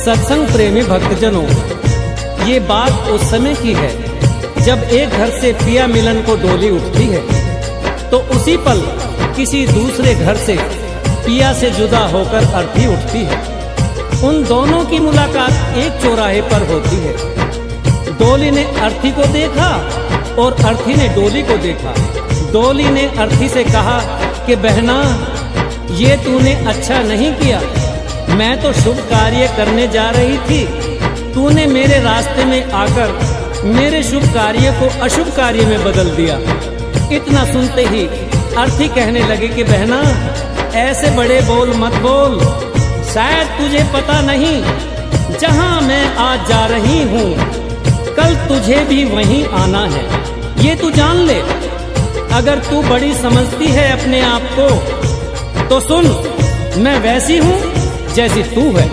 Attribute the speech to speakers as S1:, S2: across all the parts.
S1: सत्संग प्रेमी भक्तजनों, ये बात उस समय की है जब एक घर से पिया मिलन को डोली उठती है तो उसी पल किसी दूसरे घर से पिया से जुदा होकर अर्थी उठती है। उन दोनों की मुलाकात एक चौराहे पर होती है। डोली ने अर्थी को देखा और अर्थी ने डोली को देखा। डोली ने अर्थी से कहा कि बहना, ये तूने अच्छा नहीं किया। मैं तो शुभ कार्य करने जा रही थी, तूने मेरे रास्ते में आकर मेरे शुभ कार्य को अशुभ कार्य में बदल दिया। इतना सुनते ही अर्थी कहने लगे कि बहना, ऐसे बड़े बोल मत बोल। शायद तुझे पता नहीं, जहां मैं आज जा रही हूँ कल तुझे भी वहीं आना है, ये तू जान ले। अगर तू बड़ी समझती है अपने आप को तो सुन, मैं वैसी हूँ जैसी तू है।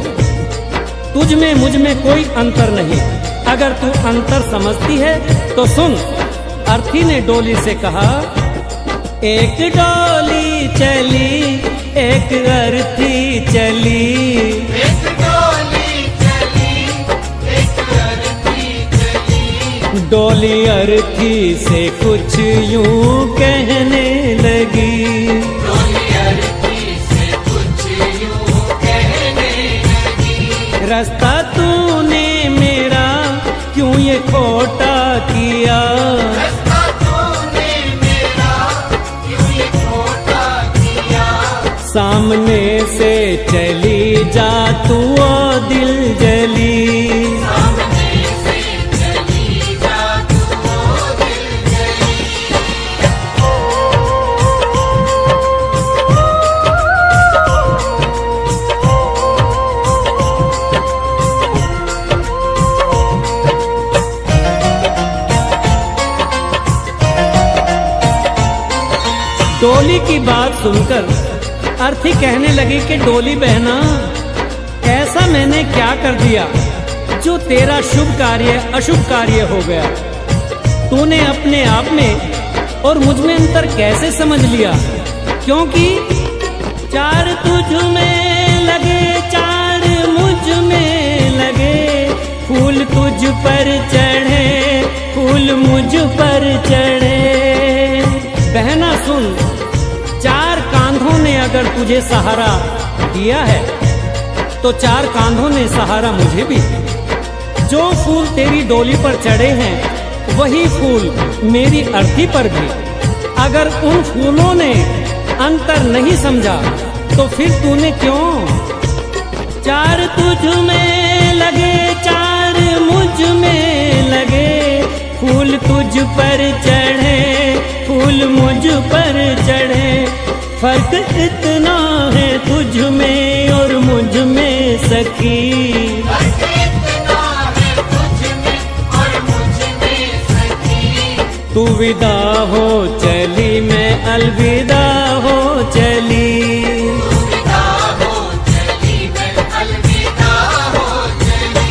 S1: तुझ में मुझ में कोई अंतर नहीं। अगर तू अंतर समझती है तो सुन। अर्थी ने डोली से कहा, एक डोली चली एक अर्थी चली,
S2: एक डोली चली एक अर्थी चली।
S1: डोली अर्थी से कुछ यूं कहने लगी,
S2: डोली अर्थी से कुछ यूं कहने लगी।
S1: रास्ता तूने मेरा क्यों ये खोटा किया,
S2: रास्ता तूने मेरा क्यों ये खोटा किया।
S1: सामने से चली जा तू ओ दिल जली,
S2: सामने से चली जा तू ओ दिल जली।
S1: डोली की बात सुनकर अर्थी कहने लगी कि डोली बहना, ऐसा मैंने क्या कर दिया जो तेरा शुभ कार्य अशुभ कार्य हो गया। तूने अपने आप में और मुझ में अंतर कैसे समझ लिया, क्योंकि चार तुझ में लगे चार मुझ में लगे, फूल तुझ पर चढ़े फूल मुझ पर चढ़े। बहना सुन, चार कांधों ने अगर तुझे सहारा दिया है तो चार कांधों ने सहारा मुझे भी। जो फूल तेरी डोली पर चढ़े हैं वही फूल मेरी अर्थी पर भी। अगर उन फूलों ने अंतर नहीं समझा तो फिर तूने क्यों। चार तुझ में लगे चार मुझ में लगे, फूल तुझ पर चढ़े फूल मुझ पर चढ़े। फर्क इतना है तुझ में और मुझ में सखी,
S2: फर्क इतना है तुझ में और मुझ में सखी।
S1: तू विदा हो चली मैं अलविदा हो चली,
S2: तू विदा हो चली मैं अलविदा हो चली।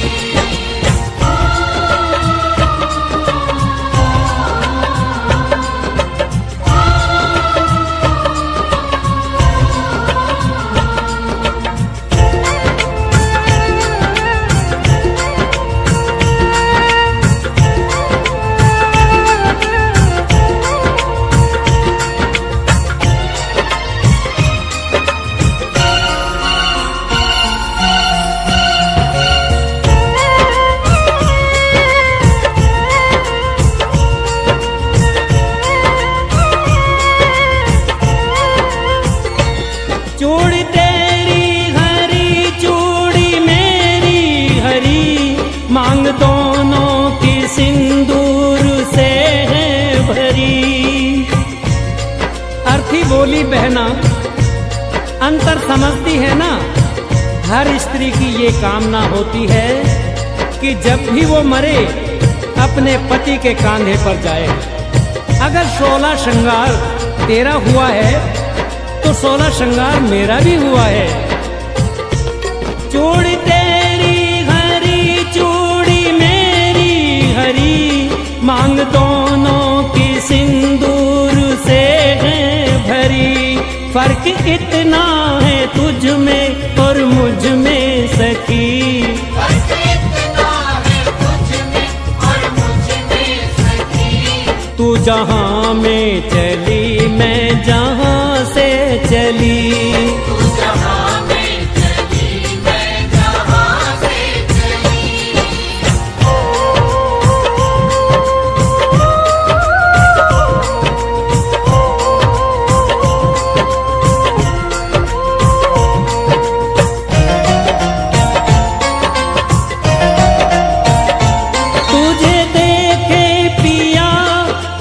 S1: चूड़ी तेरी हरी चूड़ी मेरी हरी, मांग दोनों की सिंदूर से है भरी। अर्थी बोली, बहना अंतर समझती है ना, हर स्त्री की ये कामना होती है कि जब भी वो मरे अपने पति के कांधे पर जाए। अगर 16 श्रृंगार तेरा हुआ है तो 16 श्रृंगार मेरा भी हुआ है। चूड़ी तेरी हरी चूड़ी मेरी हरी, मांग दोनों की सिंदूर से है भरी। फर्क इतना है तुझ में और मुझ में सखी, जहां में चली मैं जहां से चली।
S2: तू जहां में चली मैं जहां से चली।
S1: तुझे देखे पिया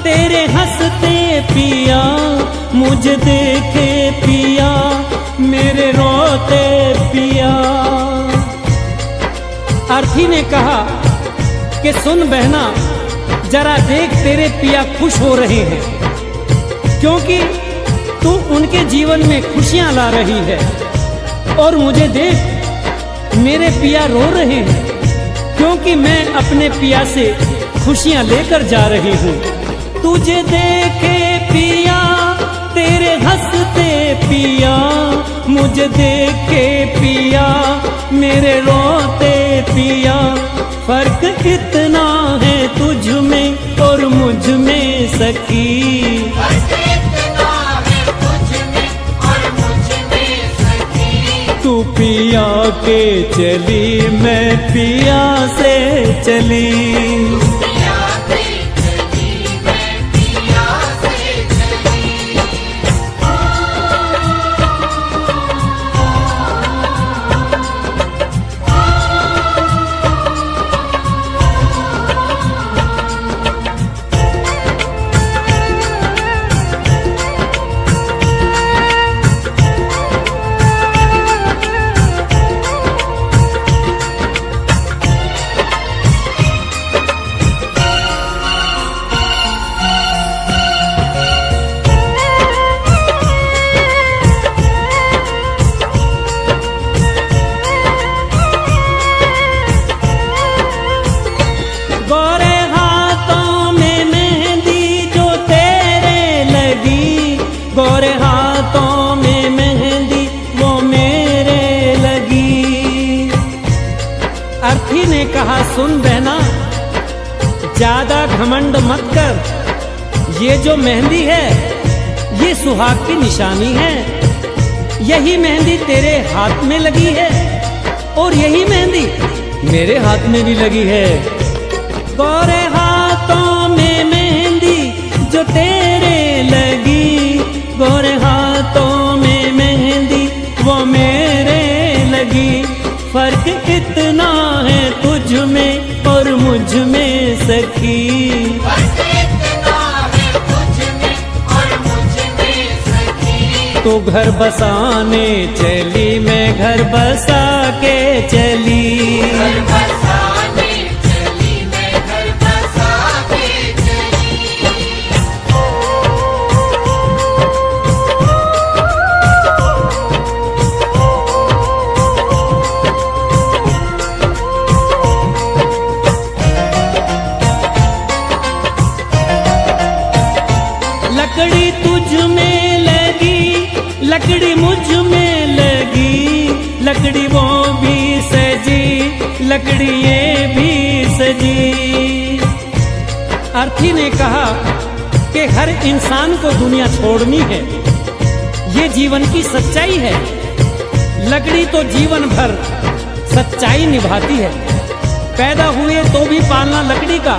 S1: तेरे हंसते पिया, मुझे देखे पिया मेरे रोते पिया। अर्थी ने कहा कि सुन बहना, जरा देख तेरे पिया खुश हो रहे हैं, क्योंकि तू उनके जीवन में खुशियां ला रही है। और मुझे देख मेरे पिया रो रहे हैं, क्योंकि मैं अपने पिया से खुशियां लेकर जा रही हूँ। तुझे देखे पिया तेरे हंसते पिया, मुझे देखे पिया मेरे रोते पिया। फर्क इतना है तुझ में और मुझ में सखी।
S2: फर्क इतना है तुझ में और मुझ में सखी।
S1: तू पिया के चली मैं पिया से चली।
S2: पिया से चली मैं पिया से चली।
S1: गोरे हाथों में मेहंदी जो तेरे लगी, गोरे हाथों में मेहंदी वो मेरे लगी। अर्थी ने कहा सुन बहना, ज्यादा घमंड मत कर। ये जो मेहंदी है ये सुहाग की निशानी है। यही मेहंदी तेरे हाथ में लगी है और यही मेहंदी मेरे हाथ में भी लगी है। गोरे हाथों में मेहंदी जो तेरे लगी, गोरे हाथों में मेहंदी वो मेरे लगी। फर्क इतना है तुझ में और मुझ में सखी।
S2: फर्क इतना है तुझ में और मुझ में सखी।
S1: तू घर बसाने चली मैं घर बसा के चली।
S2: घर बसाने चली मैं घर बसा के चली।
S1: लकड़ी तुझ में लगी, लकड़ी मुझ में लगी, लकड़ी वो भी सजी, लकड़ी ये भी सजी। अर्थी ने कहा कि हर इंसान को दुनिया छोड़नी है, ये जीवन की सच्चाई है। लकड़ी तो जीवन भर सच्चाई निभाती है। पैदा हुए तो भी पालना लकड़ी का,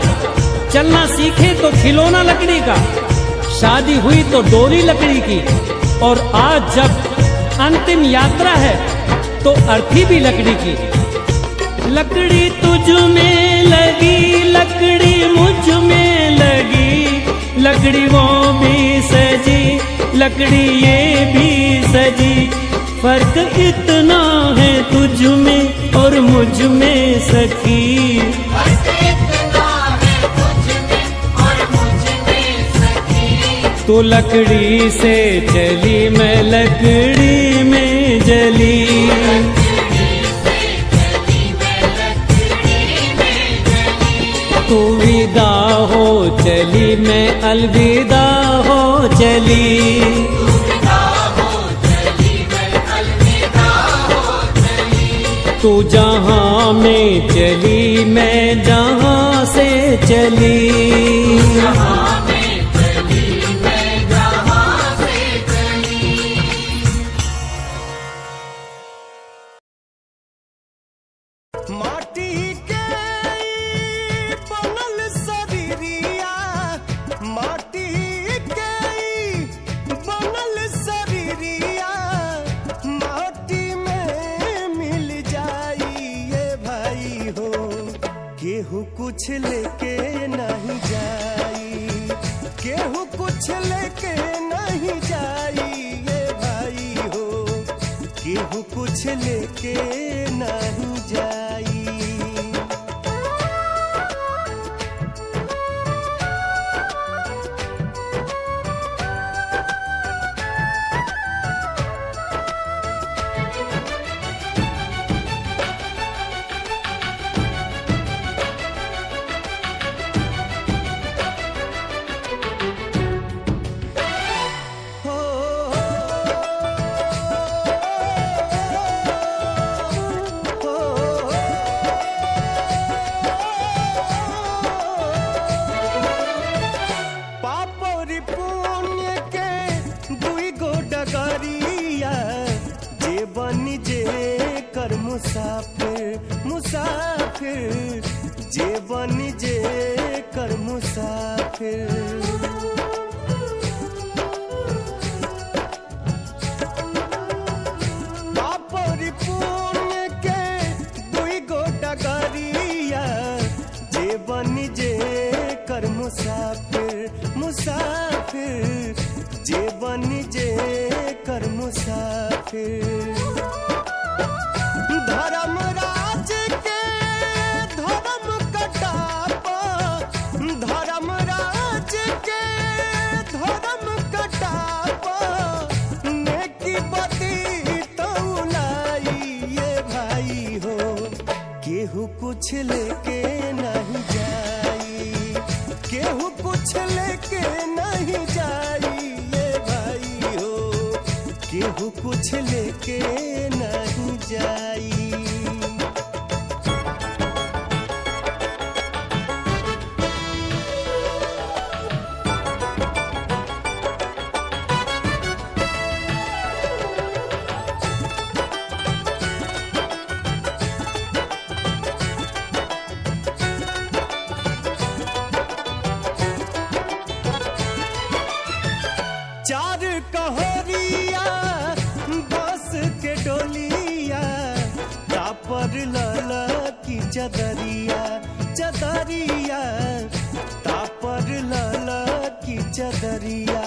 S1: चलना सीखे तो खिलौना लकड़ी का, शादी हुई तो डोली लकड़ी की, और आज जब अंतिम यात्रा है तो अर्थी भी लकड़ी की। लकड़ी तुझ में लगी, लकड़ी मुझ में लगी, लकड़ी वो भी सजी, लकड़ी ये भी सजी। फर्क इतना है तुझ में और मुझ में सखी।
S2: फर्क इतना है तुझ में और मुझ में सखी।
S1: तू लकड़ी से चली मैं लकड़ी में जली।
S2: लकड़ी से चली मैं लकड़ी में जली।
S1: तू विदा हो चली मैं अलविदा हो चली।
S2: अलविदा हो चली मैं अलविदा हो चली।
S1: तू जहां में चली मैं जहां से चली।
S2: जहां में
S3: माटी के ई बनल शरीरिया, माटी के ई बनल शरीरिया, माटी में मिल जाई ये भाई हो। केहू कुछ लेके नहीं जाई, केहू कुछ लेके नहीं जाई ये भाई हो। केहू कुछ लेके नहीं जाई। बनी जे कर मुसाफिर, मुसाफिर जे बनी जे कर मुसाफिर। पापरी पुण्य के दुई गो डगरिया, जे बनी जे कर मुसाफिर, मुसाफिर जे बनी जे कर मुसाफिर। धर्मराज के धर्म कटापा, धर्मराज के धर्म कटापा, नेकी बदी तौलाई ये भाई हो। केहू कुछ लेके नहीं जाई, केहू कुछ लेके नहीं जाई ये भाई हो। केहू कुछ लेके नहीं जाई। चार कहोरिया बस के डोलिया, तापर लाला की चदरिया, चदरिया तापर लाला की चदरिया।